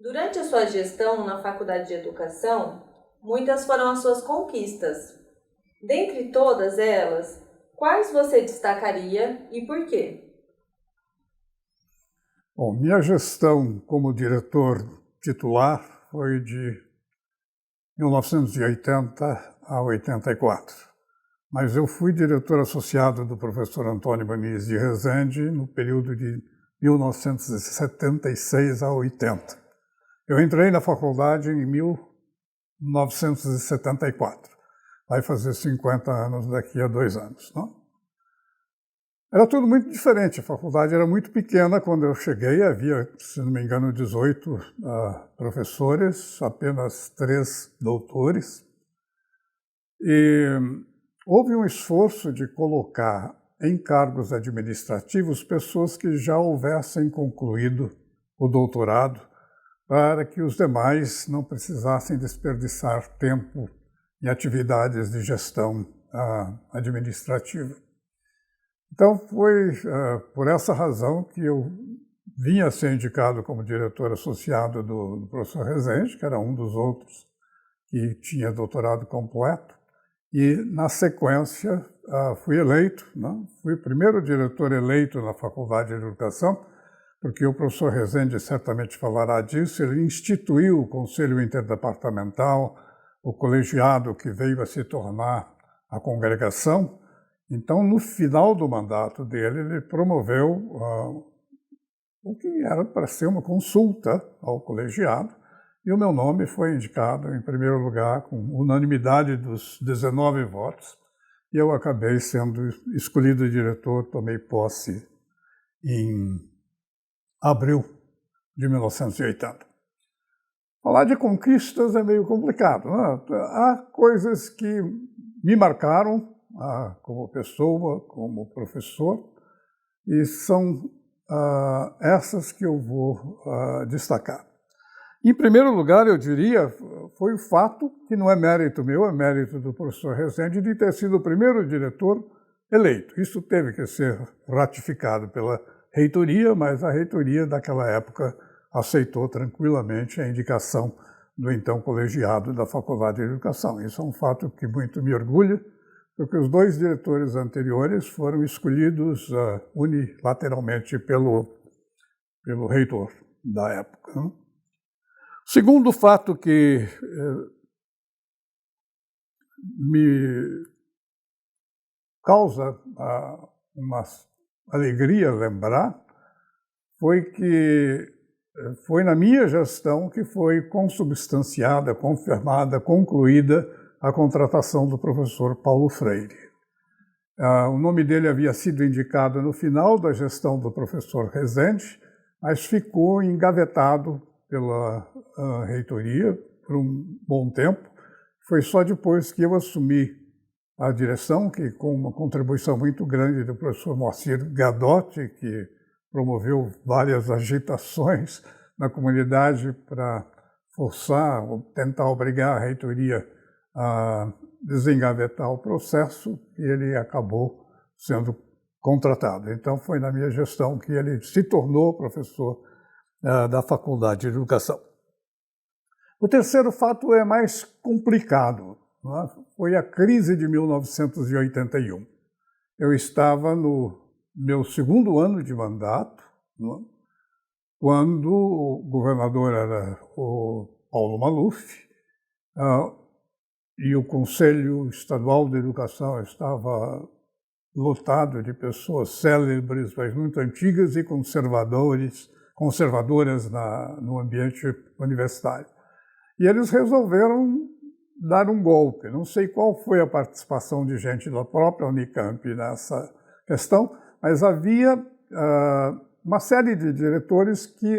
Durante a sua gestão na Faculdade de Educação, muitas foram as suas conquistas. Dentre todas elas, quais você destacaria e por quê? Bom, minha gestão como diretor titular foi de 1980 a 84. Mas eu fui diretor associado do professor Antônio Baniz de Rezende no período de 1976 a 80. Eu entrei na faculdade em 1974. Vai fazer 50 anos daqui a 2 anos, não? Era tudo muito diferente. A faculdade era muito pequena quando eu cheguei. Havia, se não me engano, 18 professores, apenas 3 doutores. E houve um esforço de colocar em cargos administrativos pessoas que já houvessem concluído o doutorado, para que os demais não precisassem desperdiçar tempo em atividades de gestão administrativa. Então, foi por essa razão que eu vinha a ser indicado como diretor associado do professor Rezende, que era um dos outros que tinha doutorado completo, e, na sequência, fui eleito, né? Fui o primeiro diretor eleito na Faculdade de Educação, porque o professor Rezende certamente falará disso. Ele instituiu o Conselho Interdepartamental, o colegiado que veio a se tornar a congregação. Então, no final do mandato dele, ele promoveu o que era para ser uma consulta ao colegiado, e o meu nome foi indicado em primeiro lugar com unanimidade dos 19 votos, e eu acabei sendo escolhido diretor, tomei posse em abril de 1980. Falar de conquistas é meio complicado, né? Há coisas que me marcaram como pessoa, como professor, e são essas que eu vou destacar. Em primeiro lugar, eu diria, foi o fato, que não é mérito meu, é mérito do professor Rezende, de ter sido o primeiro diretor eleito. Isso teve que ser ratificado pela reitoria, mas a reitoria daquela época aceitou tranquilamente a indicação do então colegiado da Faculdade de Educação. Isso é um fato que muito me orgulha, porque os 2 diretores anteriores foram escolhidos unilateralmente pelo reitor da época, né? O segundo fato que me causa uma alegria lembrar foi que foi na minha gestão que foi consubstanciada, confirmada, concluída a contratação do professor Paulo Freire. O nome dele havia sido indicado no final da gestão do professor Rezende, mas ficou engavetado pela reitoria por um bom tempo. Foi só depois que eu assumi a direção, que com uma contribuição muito grande do professor Moacir Gadotti, que promoveu várias agitações na comunidade para forçar, ou tentar obrigar a reitoria a desengavetar o processo, e ele acabou sendo contratado. Então, foi na minha gestão que ele se tornou professor da Faculdade de Educação. O terceiro fato é mais complicado, né? Foi a crise de 1981. Eu estava no meu segundo ano de mandato, né, quando o governador era o Paulo Maluf, e o Conselho Estadual de Educação estava lotado de pessoas célebres, mas muito antigas e conservadoras no ambiente universitário. E eles resolveram dar um golpe. Não sei qual foi a participação de gente da própria Unicamp nessa questão, mas havia uma série de diretores que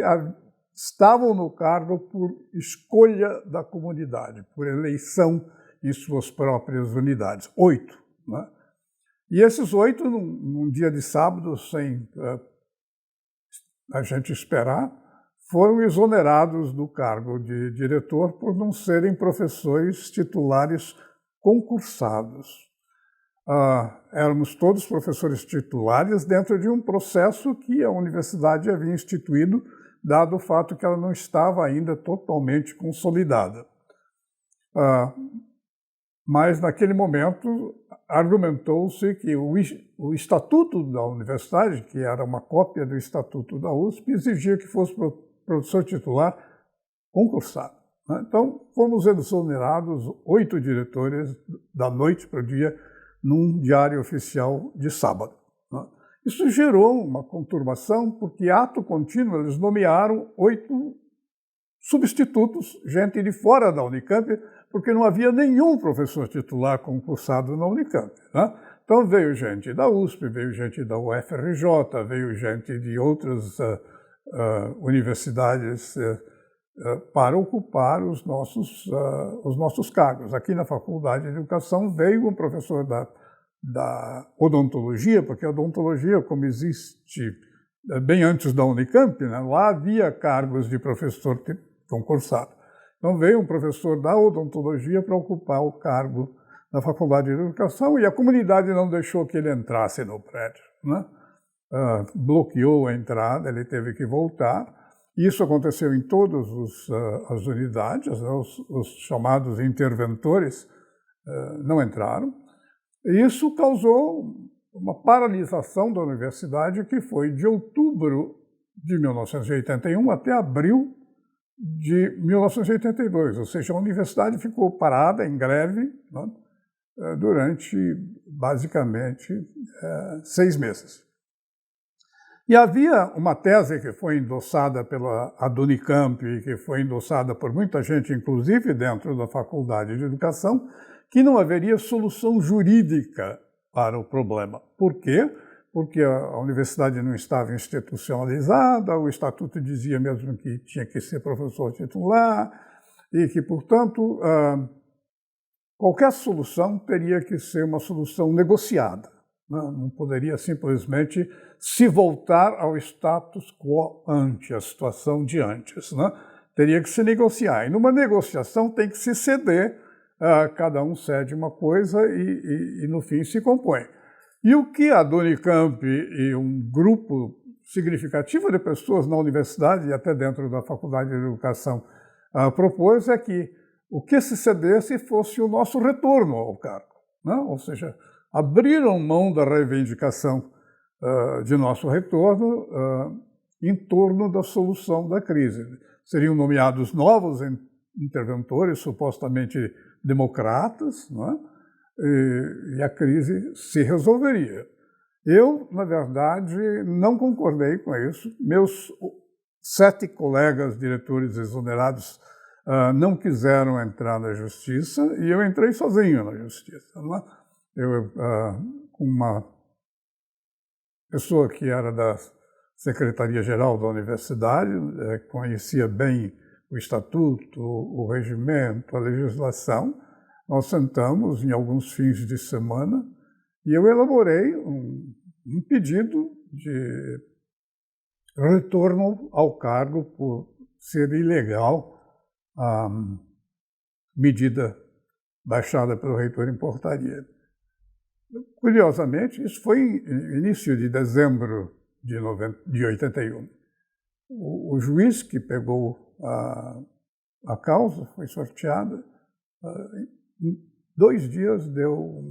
estavam no cargo por escolha da comunidade, por eleição em suas próprias unidades. 8, né? E esses 8, num dia de sábado, sem a gente esperar, foram exonerados do cargo de diretor por não serem professores titulares concursados. Éramos todos professores titulares dentro de um processo que a universidade havia instituído dado o fato que ela não estava ainda totalmente consolidada. Mas, naquele momento, argumentou-se que o Estatuto da Universidade, que era uma cópia do Estatuto da USP, exigia que fosse professor titular concursado. Então, fomos exonerados 8 diretores da noite para o dia num diário oficial de sábado. Isso gerou uma conturbação, porque, ato contínuo, eles nomearam 8 substitutos, gente de fora da Unicamp, porque não havia nenhum professor titular concursado na Unicamp. Então, veio gente da USP, veio gente da UFRJ, veio gente de outras universidades para ocupar os nossos cargos. Aqui na Faculdade de Educação veio um professor da odontologia, porque a odontologia, como existe bem antes da Unicamp, lá havia cargos de professor concursado. Então veio um professor da odontologia para ocupar o cargo na Faculdade de Educação e a comunidade não deixou que ele entrasse no prédio. Bloqueou a entrada, ele teve que voltar. Isso aconteceu em todas as unidades, os chamados interventores não entraram. E isso causou uma paralisação da universidade que foi de outubro de 1981 até abril de 1982, ou seja, a universidade ficou parada em greve durante, basicamente, 6 meses. E havia uma tese que foi endossada pela Unicamp e que foi endossada por muita gente, inclusive dentro da Faculdade de Educação, que não haveria solução jurídica para o problema. Por quê? Porque a universidade não estava institucionalizada, o estatuto dizia mesmo que tinha que ser professor titular e que, portanto, qualquer solução teria que ser uma solução negociada. Não poderia simplesmente se voltar ao status quo ante, a situação de antes. Teria que se negociar. E numa negociação tem que se ceder, cada um cede uma coisa e no fim se compõe. E o que a Unicamp e um grupo significativo de pessoas na universidade e até dentro da Faculdade de Educação propôs é que o que se cedesse fosse o nosso retorno ao cargo. Ou seja, abriram mão da reivindicação de nosso retorno em torno da solução da crise. Seriam nomeados novos interventores, supostamente democratas, e a crise se resolveria. Eu, na verdade, não concordei com isso. Meus 7 colegas diretores exonerados não quiseram entrar na justiça e eu entrei sozinho na justiça. Eu, com uma pessoa que era da Secretaria-Geral da Universidade, conhecia bem o estatuto, o regimento, a legislação. Nós sentamos em alguns fins de semana e eu elaborei um pedido de retorno ao cargo por ser ilegal a medida baixada pelo reitor em portaria. Curiosamente, isso foi em início de dezembro de 81. O juiz que pegou a causa foi sorteada. Em 2 dias deu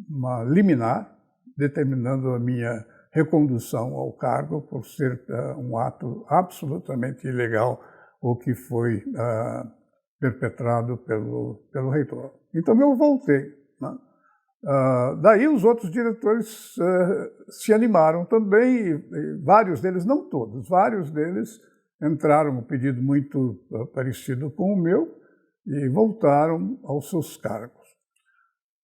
uma liminar determinando a minha recondução ao cargo por ser um ato absolutamente ilegal, o que foi perpetrado pelo reitor. Então eu voltei. Daí os outros diretores se animaram também, e vários deles, não todos, vários deles entraram um pedido muito parecido com o meu e voltaram aos seus cargos.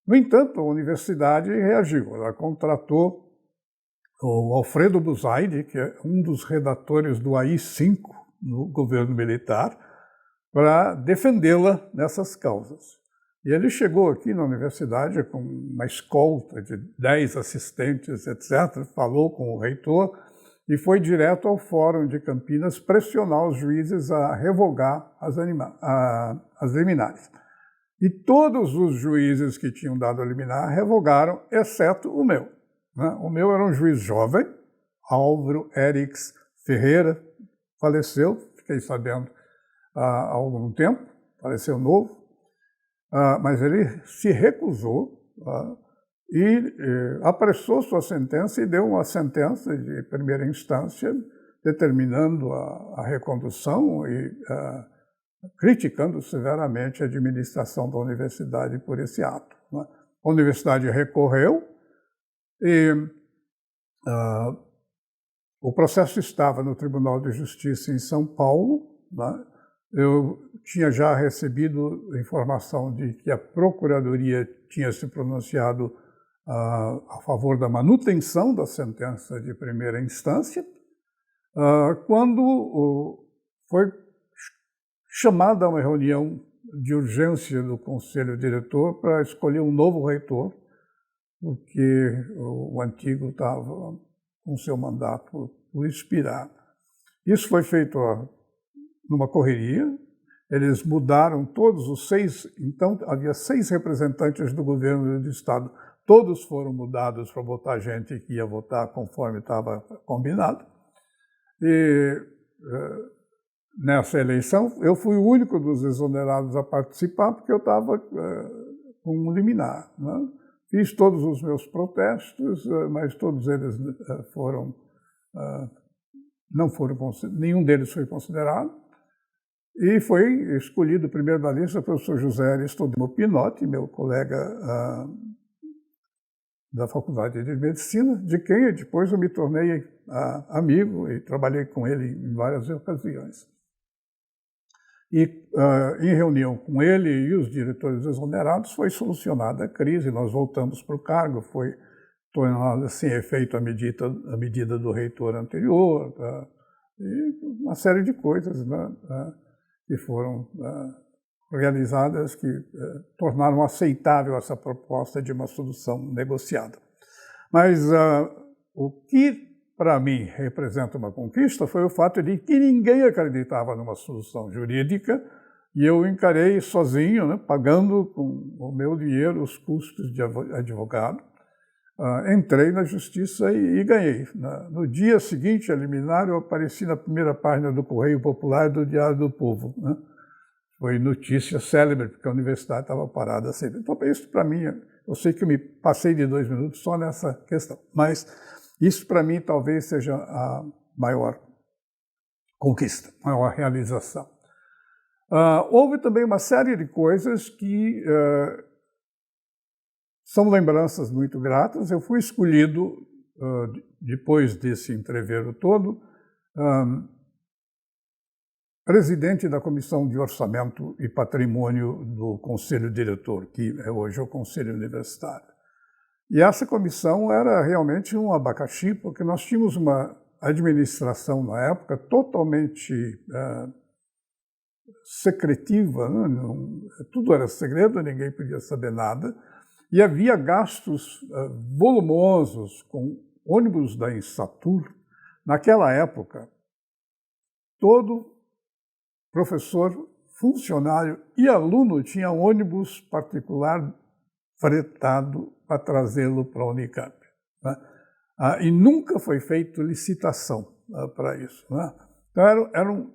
No entanto, a universidade reagiu, ela contratou o Alfredo Buzaide, que é um dos redatores do AI-5 no governo militar, para defendê-la nessas causas. E ele chegou aqui na universidade com uma escolta de 10 assistentes, etc., falou com o reitor e foi direto ao Fórum de Campinas pressionar os juízes a revogar as liminares. E todos os juízes que tinham dado a liminar revogaram, exceto o meu. O meu era um juiz jovem, Álvaro Erix Ferreira, faleceu, fiquei sabendo há algum tempo, faleceu novo, mas ele se recusou e apressou sua sentença e deu uma sentença de primeira instância determinando a recondução e criticando severamente a administração da universidade por esse ato. A universidade recorreu e o processo estava no Tribunal de Justiça em São Paulo. Eu tinha já recebido informação de que a Procuradoria tinha se pronunciado a favor da manutenção da sentença de primeira instância, quando foi chamada uma reunião de urgência do Conselho Diretor para escolher um novo reitor, porque o antigo estava com seu mandato por expirar. Isso foi feito numa correria. Eles mudaram todos os 6, então havia 6 representantes do governo do estado, todos foram mudados para botar gente que ia votar conforme estava combinado. E nessa eleição eu fui o único dos exonerados a participar porque eu estava com um liminar, né? Fiz todos os meus protestos, mas todos eles nenhum deles foi considerado. E foi escolhido primeiro na lista o professor José Aristodemo Pinotti, meu colega da Faculdade de Medicina, de quem depois eu me tornei amigo e trabalhei com ele em várias ocasiões. E em reunião com ele e os diretores exonerados foi solucionada a crise, nós voltamos para o cargo, foi tornada sem efeito a medida do reitor anterior, e uma série de coisas, né, que foram realizadas que tornaram aceitável essa proposta de uma solução negociada. Mas o que para mim representa uma conquista foi o fato de que ninguém acreditava numa solução jurídica e eu encarei sozinho, né, pagando com o meu dinheiro os custos de advogado. Entrei na justiça e ganhei. No dia seguinte a liminar, eu apareci na primeira página do Correio Popular e do Diário do Povo, né? Foi notícia célebre, porque a universidade estava parada sempre. Então, isso para mim, eu sei que eu me passei de 2 minutos só nessa questão, mas isso para mim talvez seja a maior conquista, a maior realização. Houve também uma série de coisas que são lembranças muito gratas. Eu fui escolhido, depois desse entreveiro todo, presidente da Comissão de Orçamento e Patrimônio do Conselho Diretor, que é hoje o Conselho Universitário. E essa comissão era realmente um abacaxi, porque nós tínhamos uma administração na época totalmente secretiva, né? Tudo era segredo, ninguém podia saber nada, e havia gastos volumosos com ônibus da Insatur. Naquela época, todo professor, funcionário e aluno tinha ônibus particular fretado para trazê-lo para a Unicamp, né? E nunca foi feita licitação para isso, né? Então,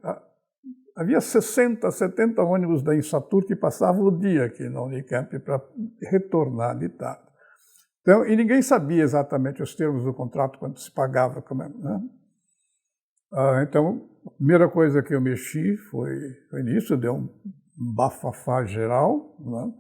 havia 60, 70 ônibus da Insatur que passavam o dia aqui na Unicamp para retornar de tarde. Então, e ninguém sabia exatamente os termos do contrato, quanto se pagava, né? Então, a primeira coisa que eu mexi foi nisso, deu um bafafá geral, né?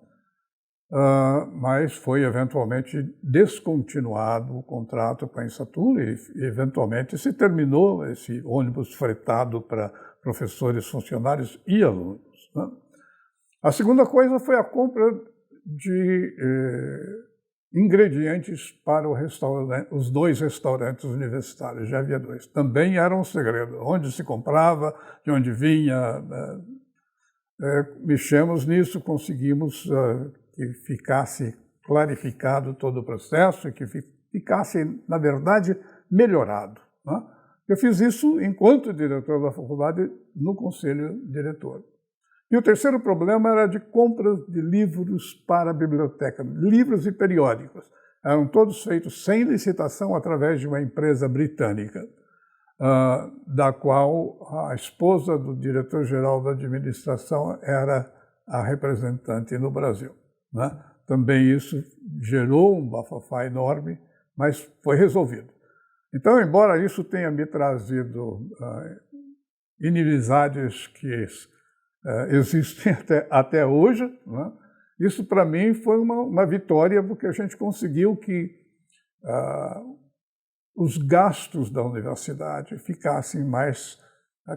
Mas foi eventualmente descontinuado o contrato com a Insatur e eventualmente se terminou esse ônibus fretado para professores, funcionários e alunos, né? A segunda coisa foi a compra de ingredientes para os 2 restaurantes universitários, já havia 2. Também era um segredo, onde se comprava, de onde vinha. Mexemos nisso, conseguimos que ficasse clarificado todo o processo e que ficasse, na verdade, melhorado, né? Eu fiz isso enquanto diretor da faculdade no conselho diretor. E o terceiro problema era de compras de livros para a biblioteca, livros e periódicos. Eram todos feitos sem licitação através de uma empresa britânica. da qual a esposa do diretor-geral da administração era a representante no Brasil, né? Também isso gerou um bafafá enorme, mas foi resolvido. Então, embora isso tenha me trazido inimizades que existem até hoje, né? Isso para mim foi uma vitória, porque a gente conseguiu que os gastos da universidade ficassem mais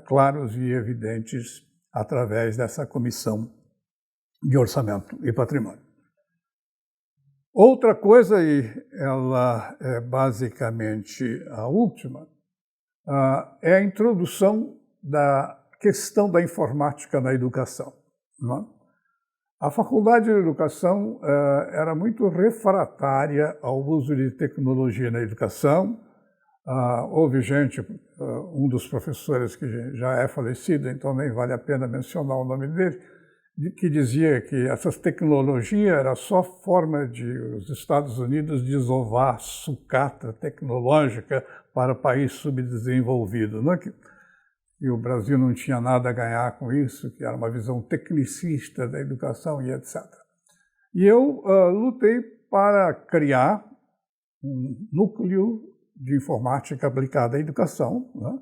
claros e evidentes através dessa comissão de orçamento e patrimônio. Outra coisa, e ela é basicamente a última, é a introdução da questão da informática na educação, né? A Faculdade de Educação era muito refratária ao uso de tecnologia na educação. Houve gente, um dos professores que já é falecido, então nem vale a pena mencionar o nome dele, que dizia que essas tecnologias era só forma de os Estados Unidos desovar sucata tecnológica para país subdesenvolvido, né? Que o Brasil não tinha nada a ganhar com isso, que era uma visão tecnicista da educação e etc. E eu lutei para criar um núcleo de informática aplicada à educação, né?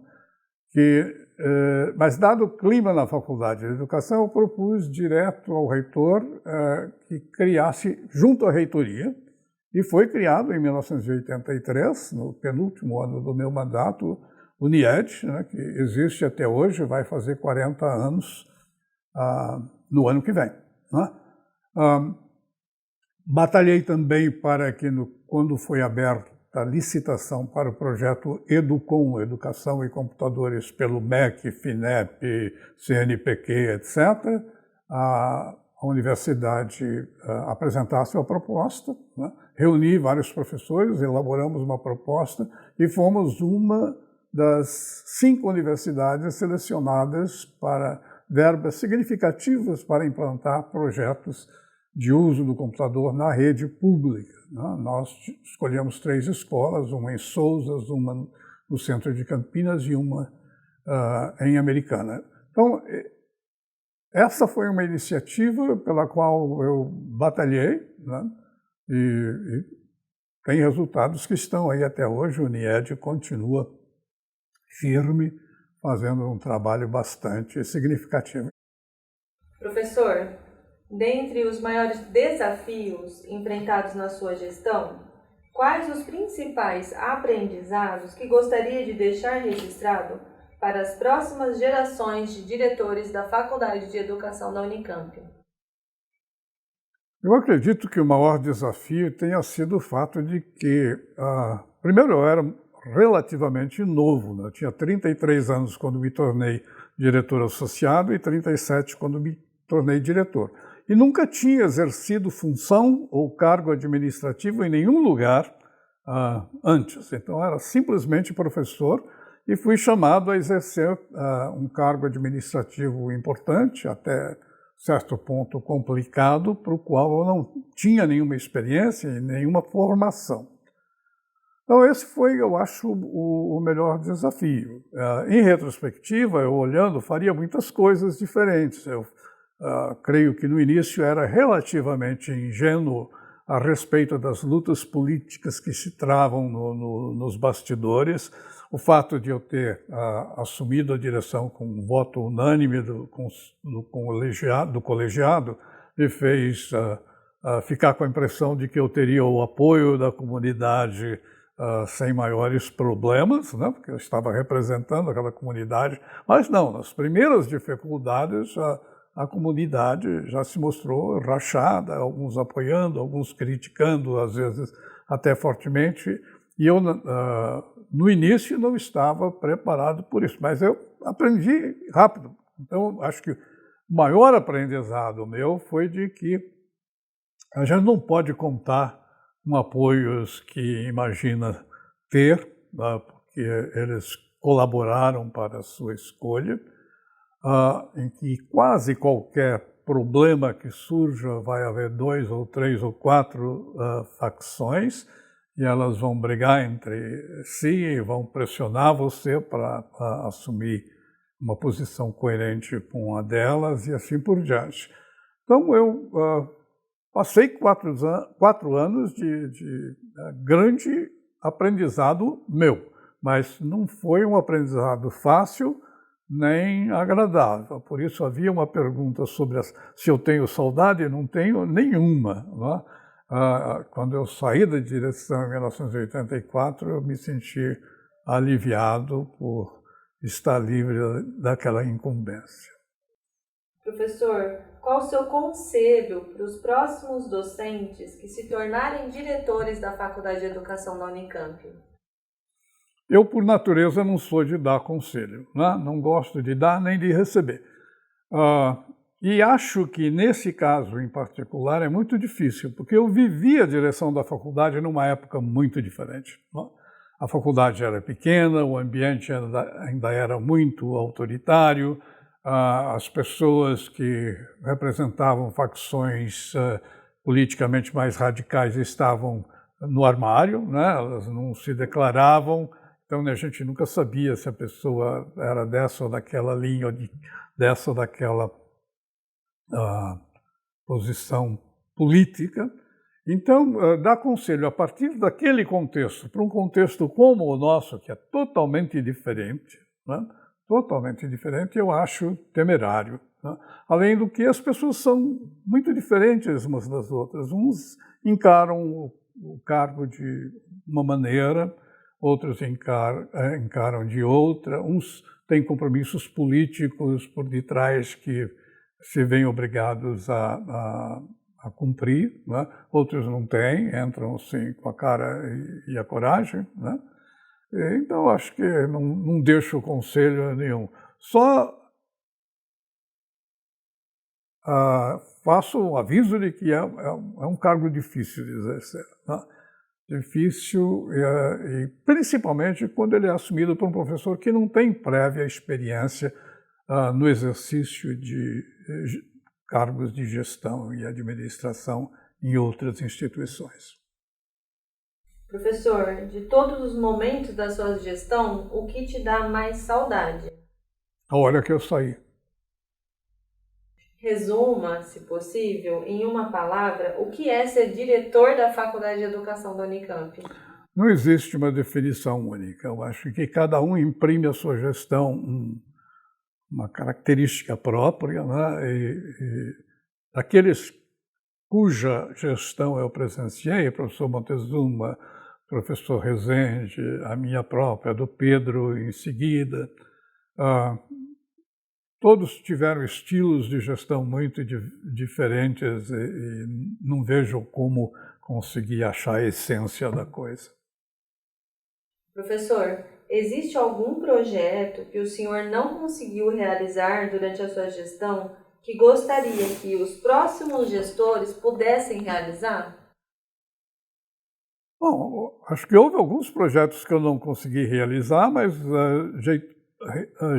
Mas, dado o clima na Faculdade de Educação, eu propus direto ao reitor que criasse, junto à reitoria, e foi criado em 1983, no penúltimo ano do meu mandato, o NIED, né, que existe até hoje, vai fazer 40 anos no ano que vem, né? Batalhei também para que, quando foi aberta a licitação para o projeto Educom, Educação e Computadores, pelo MEC, FINEP, CNPq, etc., a universidade apresentasse uma proposta, né? Reuni vários professores, elaboramos uma proposta e fomos uma das 5 universidades selecionadas para verbas significativas para implantar projetos de uso do computador na rede pública, né? Nós escolhemos 3 escolas, uma em Sousas, uma no centro de Campinas e uma em Americana. Então, essa foi uma iniciativa pela qual eu batalhei, né? E tem resultados que estão aí até hoje. O NIED continua firme, fazendo um trabalho bastante significativo. Professor, dentre os maiores desafios enfrentados na sua gestão, quais os principais aprendizados que gostaria de deixar registrado para as próximas gerações de diretores da Faculdade de Educação da Unicamp? Eu acredito que o maior desafio tenha sido o fato de que, primeiro, eu era relativamente novo, né? Eu tinha 33 anos quando me tornei diretor associado e 37 quando me tornei diretor. E nunca tinha exercido função ou cargo administrativo em nenhum lugar antes. Então, era simplesmente professor e fui chamado a exercer um cargo administrativo importante, até certo ponto complicado, para o qual eu não tinha nenhuma experiência e nenhuma formação. Então, esse foi, eu acho, o melhor desafio. Em retrospectiva, eu olhando, faria muitas coisas diferentes. Eu creio que no início era relativamente ingênuo a respeito das lutas políticas que se travam nos bastidores. O fato de eu ter assumido a direção com um voto unânime do colegiado me fez ficar com a impressão de que eu teria o apoio da comunidade sem maiores problemas, né? Porque eu estava representando aquela comunidade. Mas não, nas primeiras dificuldades, a comunidade já se mostrou rachada, alguns apoiando, alguns criticando, às vezes até fortemente. E eu, no início, não estava preparado por isso, mas eu aprendi rápido. Então, acho que o maior aprendizado meu foi de que a gente não pode contar com apoios que imagina ter, né, porque eles colaboraram para a sua escolha, em que quase qualquer problema que surja vai haver 2 ou 3 ou 4 facções, e elas vão brigar entre si, vão pressionar você para assumir uma posição coerente com a delas e assim por diante. Então, eu passei 4 anos de grande aprendizado meu, mas não foi um aprendizado fácil nem agradável. Por isso, havia uma pergunta sobre se eu tenho saudade. Não tenho nenhuma. Não é? Quando eu saí da direção em 1984, eu me senti aliviado por estar livre daquela incumbência. Professor, qual o seu conselho para os próximos docentes que se tornarem diretores da Faculdade de Educação da Unicamp? Eu, por natureza, não sou de dar conselho, né? Não gosto de dar nem de receber. E acho que, nesse caso em particular, é muito difícil, porque eu vivi a direção da faculdade numa época muito diferente. Né? A faculdade era pequena, o ambiente ainda era muito autoritário, as pessoas que representavam facções politicamente mais radicais estavam no armário, né? Elas não se declaravam, então a gente nunca sabia se a pessoa era dessa ou daquela linha, ou dessa ou daquela posição política. Então, dar conselho a partir daquele contexto, para um contexto como o nosso, que é totalmente diferente, né? Totalmente diferente, eu acho temerário. Né? Além do que, as pessoas são muito diferentes umas das outras. Uns encaram o cargo de uma maneira, outros encaram de outra. Uns têm compromissos políticos por detrás que se veem obrigados a cumprir, né? Outros não têm, entram assim com a cara e a coragem, né? Então, acho que não deixo conselho nenhum. Só faço um aviso de que é um cargo difícil de exercer. Né? Difícil, e principalmente quando ele é assumido por um professor que não tem prévia experiência no exercício de cargos de gestão e administração em outras instituições. Professor, de todos os momentos da sua gestão, o que te dá mais saudade? A hora que eu saí. Resuma, se possível, em uma palavra, o que é ser diretor da Faculdade de Educação da Unicamp? Não existe uma definição única. Eu acho que cada um imprime à sua gestão uma característica própria, né? E aqueles cuja gestão eu presenciei, o professor Montezuma, professor Rezende, a minha própria, do Pedro em seguida, todos tiveram estilos de gestão muito diferentes e não vejo como conseguir achar a essência da coisa. Professor, existe algum projeto que o senhor não conseguiu realizar durante a sua gestão que gostaria que os próximos gestores pudessem realizar? Bom, acho que houve alguns projetos que eu não consegui realizar, mas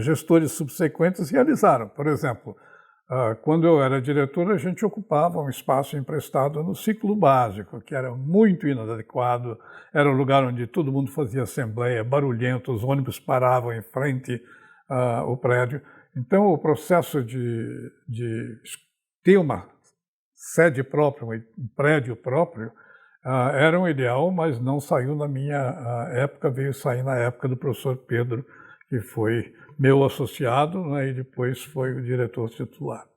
gestores subsequentes realizaram. Por exemplo, quando eu era diretor, a gente ocupava um espaço emprestado no ciclo básico, que era muito inadequado, era um lugar onde todo mundo fazia assembleia, barulhento, os ônibus paravam em frente ao prédio. Então, o processo de ter uma sede própria, um prédio próprio, era um ideal, mas não saiu na minha época, veio sair na época do professor Pedro, que foi meu associado, né, e depois foi o diretor titular.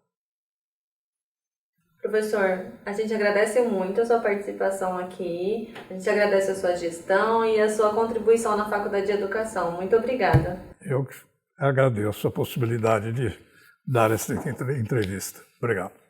Professor, a gente agradece muito a sua participação aqui, a gente agradece a sua gestão e a sua contribuição na Faculdade de Educação. Muito obrigada. Eu agradeço a possibilidade de dar essa entrevista. Obrigado.